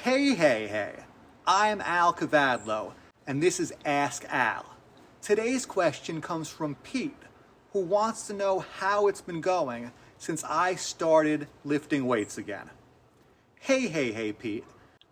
Hey, I'm Al Kavadlo, and this is Ask Al. Today's question comes from Pete, who wants to know how it's been going since I started lifting weights again. Hey, Pete.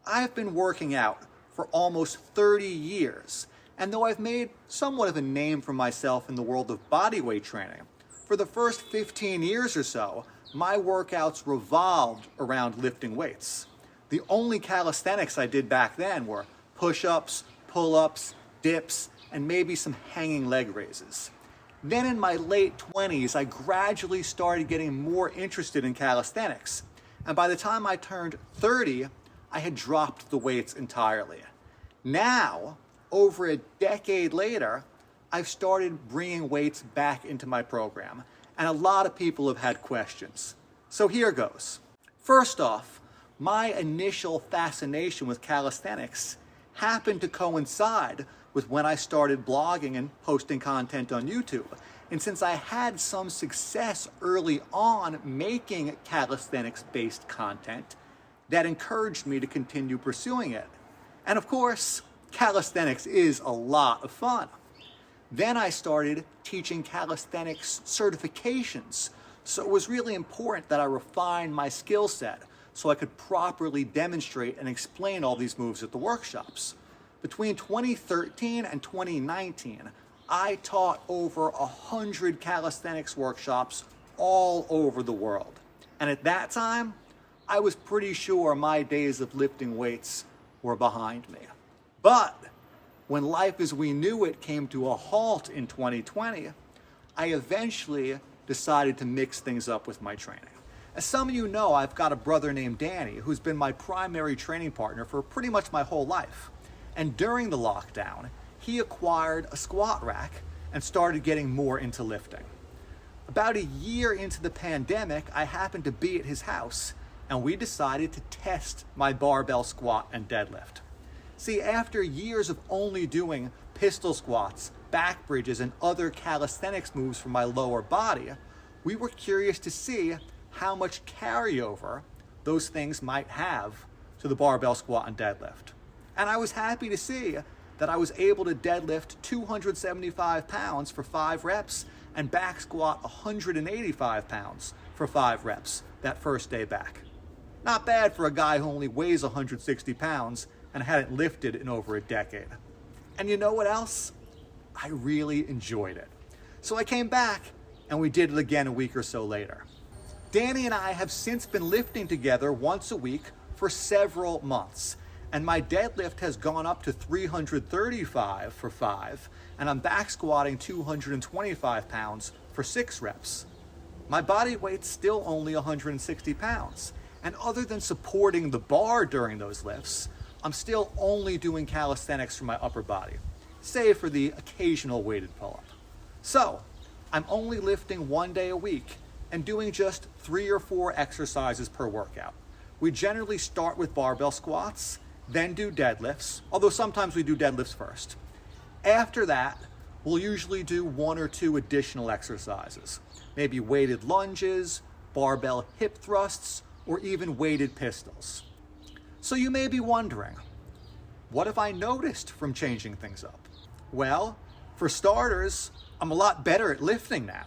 I've been working out for almost 30 years, and though I've made somewhat of a name for myself in the world of bodyweight training, for the first 15 years or so, my workouts revolved around lifting weights. The only calisthenics I did back then were push-ups, pull-ups, dips, and maybe some hanging leg raises. Then in my late 20s, I gradually started getting more interested in calisthenics. And by the time I turned 30, I had dropped the weights entirely. Now, over a decade later, I've started bringing weights back into my program, and a lot of people have had questions. So here goes. First off, my initial fascination with calisthenics happened to coincide with when I started blogging and posting content on YouTube. And since I had some success early on making calisthenics-based content, that encouraged me to continue pursuing it. And of course, calisthenics is a lot of fun. Then I started teaching calisthenics certifications, so it was really important that I refine my skill set so I could properly demonstrate and explain all these moves at the workshops. Between 2013 and 2019, I taught over 100 calisthenics workshops all over the world. And at that time, I was pretty sure my days of lifting weights were behind me. But when life as we knew it came to a halt in 2020, I eventually decided to mix things up with my training. As some of you know, I've got a brother named Danny who's been my primary training partner for pretty much my whole life. And during the lockdown, he acquired a squat rack and started getting more into lifting. About a year into the pandemic, I happened to be at his house and we decided to test my barbell squat and deadlift. See, after years of only doing pistol squats, back bridges, and other calisthenics moves for my lower body, we were curious to see how much carryover those things might have to the barbell squat and deadlift. And I was happy to see that I was able to deadlift 275 pounds for 5 reps and back squat 185 pounds for 5 reps that first day back. Not bad for a guy who only weighs 160 pounds and hadn't lifted in over a decade. And you know what else? I really enjoyed it. So I came back and we did it again a week or so later. Danny and I have since been lifting together once a week for several months, and my deadlift has gone up to 335 for 5, and I'm back squatting 225 pounds for 6 reps. My body weight's still only 160 pounds, and other than supporting the bar during those lifts, I'm still only doing calisthenics for my upper body, save for the occasional weighted pull-up. So, I'm only lifting 1 day a week and doing just 3 or 4 exercises per workout. We generally start with barbell squats, then do deadlifts, although sometimes we do deadlifts first. After that, we'll usually do 1 or 2 additional exercises, maybe weighted lunges, barbell hip thrusts, or even weighted pistols. So you may be wondering, what have I noticed from changing things up? Well, for starters, I'm a lot better at lifting now.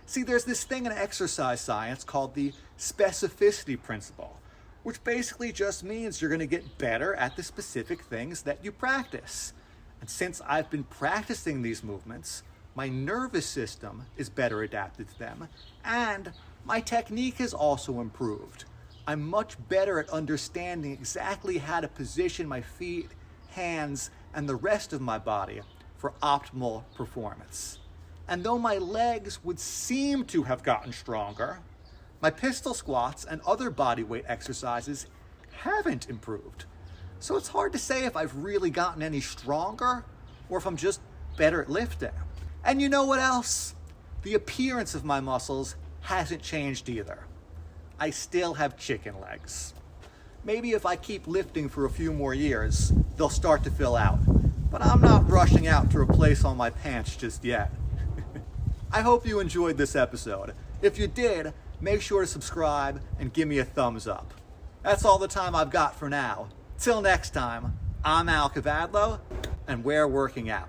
See, there's this thing in exercise science called the specificity principle, which basically just means you're going to get better at the specific things that you practice. And since I've been practicing these movements, my nervous system is better adapted to them, and my technique has also improved. I'm much better at understanding exactly how to position my feet, hands, and the rest of my body for optimal performance. And though my legs would seem to have gotten stronger, my pistol squats and other bodyweight exercises haven't improved. So it's hard to say if I've really gotten any stronger or if I'm just better at lifting. And you know what else? The appearance of my muscles hasn't changed either. I still have chicken legs. Maybe if I keep lifting for a few more years, they'll start to fill out. But I'm not rushing out to replace all my pants just yet. I hope you enjoyed this episode. If you did, make sure to subscribe and give me a thumbs up. That's all the time I've got for now. Till next time, I'm Al Kavadlo, and we're working out.